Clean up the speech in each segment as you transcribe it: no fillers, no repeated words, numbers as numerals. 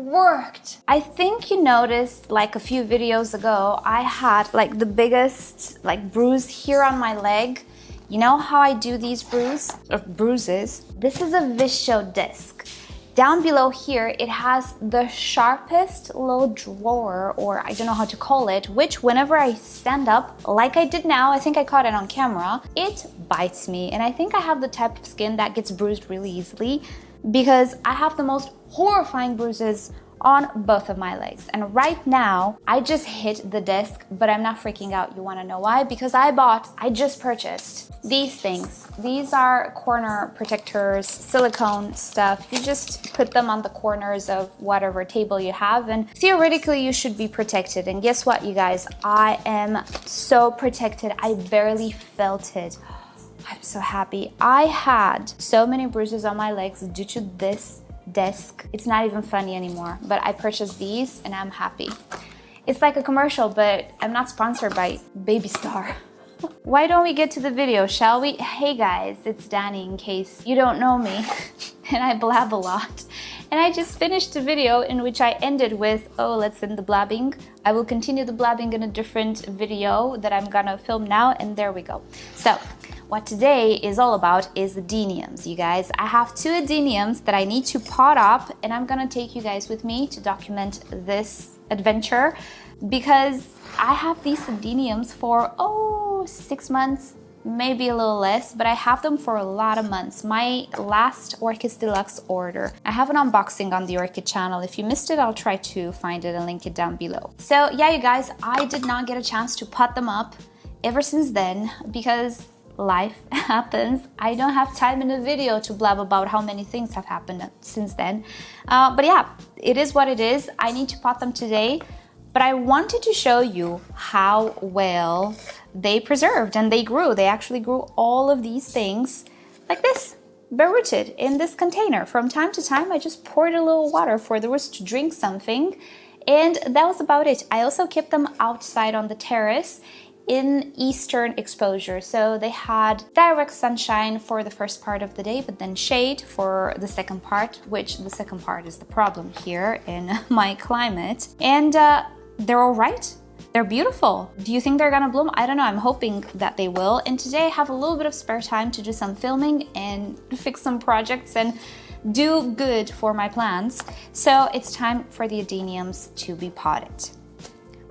worked. I think you noticed like a few videos ago, I had like the biggest like bruise here on my leg. You know how I do these bruises? This is a Visho disc. Down below here, it has the sharpest little drawer, or I don't know how to call it, which whenever I stand up, like I did now, I think I caught it on camera, it bites me. And I think I have the type of skin that gets bruised really easily because I have the most horrifying bruises on both of my legs. And right now, I just hit the disc, but I'm not freaking out. You wanna know why? Because I just purchased these things. These are corner protectors, silicone stuff. You just put them on the corners of whatever table you have, and theoretically you should be protected. And guess what, you guys? I am so protected. I barely felt it. I'm so happy. I had so many bruises on my legs due to this desk. It's not even funny anymore, but I purchased these and I'm happy. It's like a commercial, but I'm not sponsored by Baby Star. Why don't we get to the video, shall we? Hey guys, it's Dani, in case you don't know me, and I blab a lot. And I just finished a video in which I ended with, oh, let's end the blabbing. I will continue the blabbing in a different video that I'm gonna film now, and there we go. So, what today is all about is adeniums, you guys. I have 2 adeniums that I need to pot up, and I'm gonna take you guys with me to document this adventure because I have these adeniums for, 6 months, maybe a little less, but I have them for a lot of months. My last Orchid Deluxe order. I have an unboxing on the Orchid channel. If you missed it, I'll try to find it and link it down below. So yeah, you guys, I did not get a chance to pot them up ever since then because life happens. I don't have time in a video to blab about how many things have happened since then. But yeah, it is what it is. I need to pot them today, but I wanted to show you how well they preserved and they grew. They actually grew all of these things like this, bare rooted in this container. From time to time, I just poured a little water for the roots to drink something, and that was about it. I also kept them outside on the terrace in eastern exposure. So they had direct sunshine for the first part of the day, but then shade for the second part, which the second part is the problem here in my climate. And they're all right. They're beautiful. Do you think they're gonna bloom? I don't know. I'm hoping that they will. And today I have a little bit of spare time to do some filming and fix some projects and do good for my plants. So it's time for the adeniums to be potted.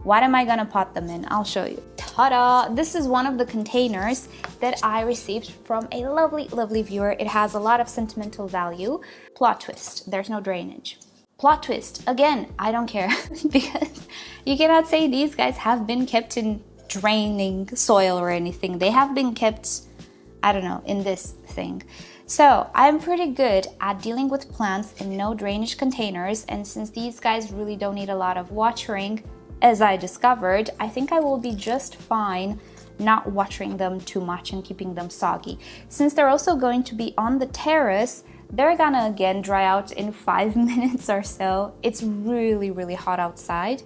What am I gonna pot them in? I'll show you. Ta-da! This is one of the containers that I received from a lovely, lovely viewer. It has a lot of sentimental value. Plot twist, there's no drainage. Plot twist, again, I don't care because you cannot say these guys have been kept in draining soil or anything. They have been kept, I don't know, in this thing. So I'm pretty good at dealing with plants in no drainage containers, and since these guys really don't need a lot of watering, as I discovered, I think I will be just fine not watering them too much and keeping them soggy. Since they're also going to be on the terrace, they're gonna again dry out in 5 minutes or so. It's really, really hot outside.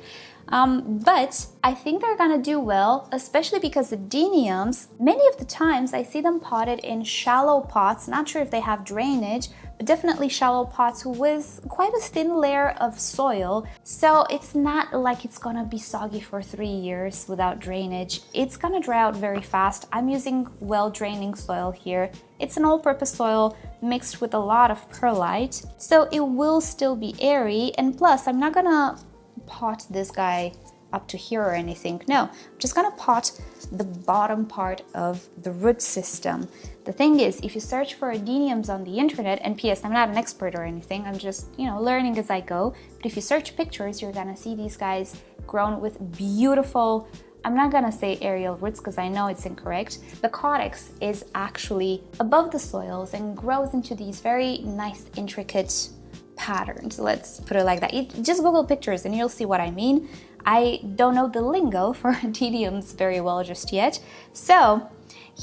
But I think they're gonna do well, especially because adeniums, many of the times I see them potted in shallow pots. Not sure if they have drainage, but definitely shallow pots with quite a thin layer of soil. So it's not like it's gonna be soggy for 3 years without drainage. It's gonna dry out very fast. I'm using well-draining soil here. It's an all-purpose soil mixed with a lot of perlite, so it will still be airy. And plus, I'm not gonna pot this guy up to here or anything. No, I'm just gonna pot the bottom part of the root system. The thing is, if you search for adeniums on the internet, and P.S. I'm not an expert or anything, I'm just, learning as I go, but if you search pictures, you're gonna see these guys grown with beautiful, I'm not gonna say aerial roots because I know it's incorrect. The caudex is actually above the soils and grows into these very nice, intricate patterns. Let's put it like that. Just Google pictures and you'll see what I mean. I don't know the lingo for adeniums very well just yet. So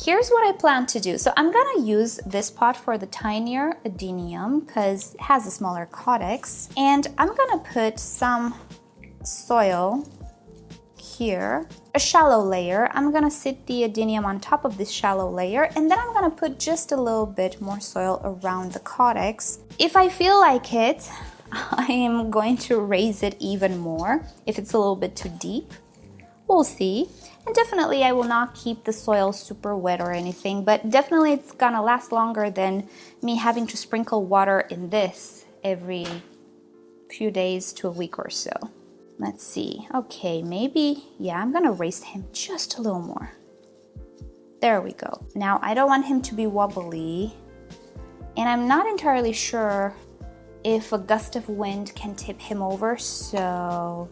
here's what I plan to do. So I'm gonna use this pot for the tinier adenium because it has a smaller caudex. And I'm gonna put some soil here, a shallow layer. I'm gonna sit the adenium on top of this shallow layer, and then I'm gonna put just a little bit more soil around the caudex. If I feel like it, I am going to raise it even more if it's a little bit too deep. We'll see. And definitely I will not keep the soil super wet or anything, but definitely it's gonna last longer than me having to sprinkle water in this every few days to a week or so. Let's see. Okay, maybe, yeah, I'm gonna raise him just a little more. There we go. Now I don't want him to be wobbly, and I'm not entirely sure if a gust of wind can tip him over, so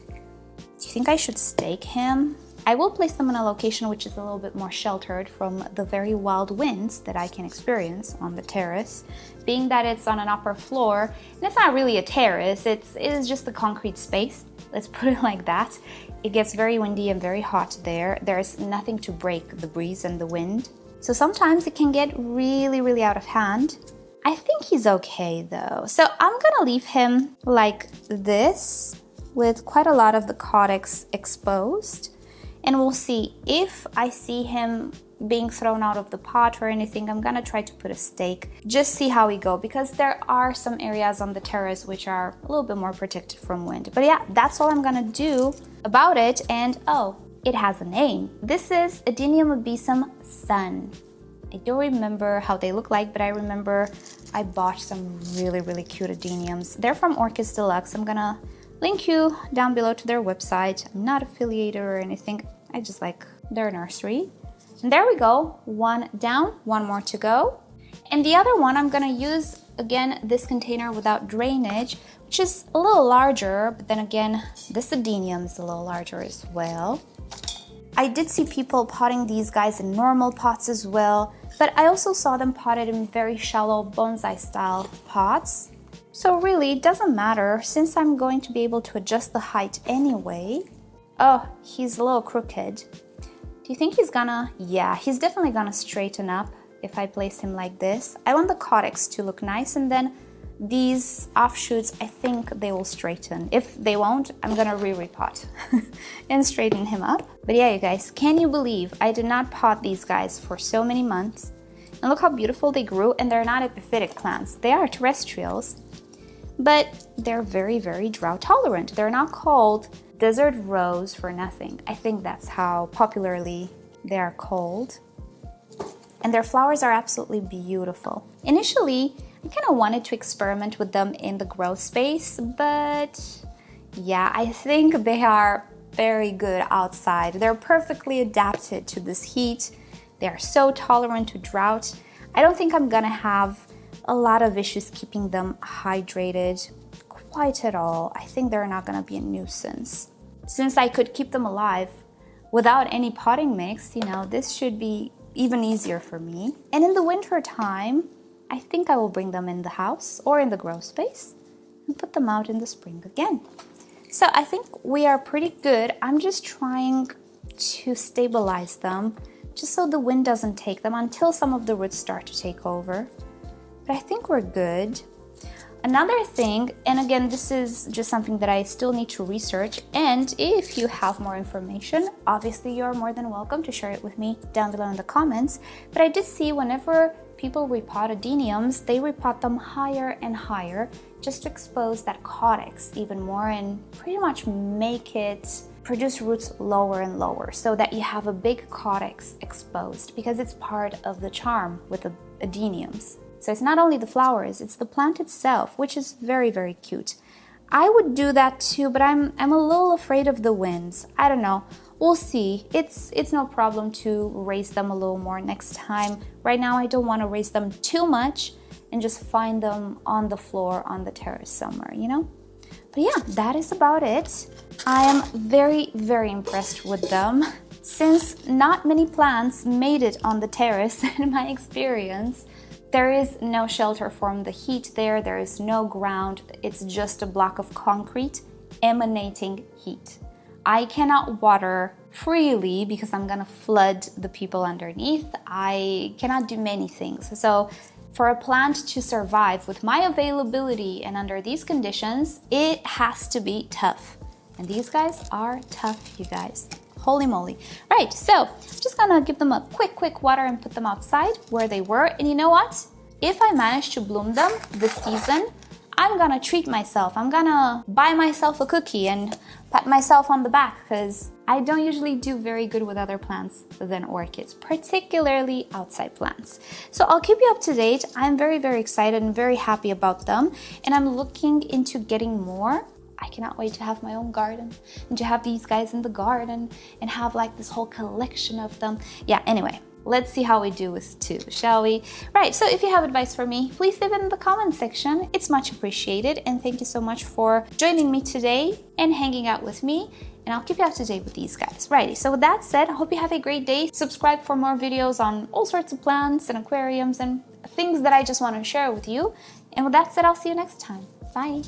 do you think I should stake him? I will place them in a location which is a little bit more sheltered from the very wild winds that I can experience on the terrace, being that it's on an upper floor, and it's not really a terrace, it is just a concrete space. Let's put it like that. It gets very windy and very hot there. There's nothing to break the breeze and the wind. So sometimes it can get really, really out of hand. I think he's okay though. So I'm gonna leave him like this with quite a lot of the caudex exposed. And we'll see if I see him being thrown out of the pot or anything. I'm gonna try to put a stake, just see how we go, because there are some areas on the terrace which are a little bit more protected from wind. But yeah, that's all I'm gonna do about it. And oh, it has a name. This is Adenium obseum Sun. I don't remember how they look like, but I remember I bought some really, really cute adeniums. They're from Orchid Deluxe. I'm gonna link you down below to their website. I'm not affiliated or anything. I just like their nursery. And there we go, one down, one more to go. And the other one, I'm gonna use, again, this container without drainage, which is a little larger, but then again, this adenium is a little larger as well. I did see people potting these guys in normal pots as well, but I also saw them potted in very shallow bonsai style pots. So really, it doesn't matter since I'm going to be able to adjust the height anyway. Oh, he's a little crooked. Do you think he's gonna? Yeah, he's definitely gonna straighten up if I place him like this. I want the caudex to look nice, and then these offshoots, I think they will straighten. If they won't, I'm gonna repot and straighten him up. But yeah, you guys, can you believe I did not pot these guys for so many months? And look how beautiful they grew, and they're not epiphytic plants. They are terrestrials, but they're very, very drought tolerant. They're not called desert rose for nothing. I think that's how popularly they are called. And their flowers are absolutely beautiful. Initially, I kind of wanted to experiment with them in the grow space, but yeah, I think they are very good outside. They're perfectly adapted to this heat. They are so tolerant to drought. I don't think I'm gonna have a lot of issues keeping them hydrated quite at all. I think they're not gonna be a nuisance. Since I could keep them alive without any potting mix, you know, this should be even easier for me. And in the winter time, I think I will bring them in the house or in the grow space and put them out in the spring again. So I think we are pretty good. I'm just trying to stabilize them just so the wind doesn't take them until some of the roots start to take over. But I think we're good. Another thing, and again, this is just something that I still need to research, and if you have more information, obviously you're more than welcome to share it with me down below in the comments. But I did see whenever people repot adeniums, they repot them higher and higher just to expose that caudex even more and pretty much make it produce roots lower and lower so that you have a big caudex exposed, because it's part of the charm with the adeniums. So it's not only the flowers, it's the plant itself, which is very, very cute. I would do that too, but I'm a little afraid of the winds. I don't know. We'll see. It's no problem to raise them a little more next time. Right now, I don't want to raise them too much and just find them on the floor on the terrace somewhere, you know? But yeah, that is about it. I am very, very impressed with them. Since not many plants made it on the terrace in my experience, there is no shelter from the heat there. There is no ground. It's just a block of concrete emanating heat. I cannot water freely because I'm gonna flood the people underneath. I cannot do many things. So for a plant to survive with my availability and under these conditions, it has to be tough. And these guys are tough, you guys. Holy moly. Right, so I'm just gonna give them a quick water and put them outside where they were. And you know what? If I manage to bloom them this season, I'm gonna treat myself. I'm gonna buy myself a cookie and pat myself on the back because I don't usually do very good with other plants than orchids, particularly outside plants. So I'll keep you up to date. I'm very, very excited and very happy about them. And I'm looking into getting more. I cannot wait to have my own garden and to have these guys in the garden and have like this whole collection of them. Yeah, anyway, let's see how we do with 2, shall we? Right, so if you have advice for me, please leave it in the comment section. It's much appreciated. And thank you so much for joining me today and hanging out with me. And I'll keep you up to date with these guys. Righty, so with that said, I hope you have a great day. Subscribe for more videos on all sorts of plants and aquariums and things that I just want to share with you. And with that said, I'll see you next time. Bye.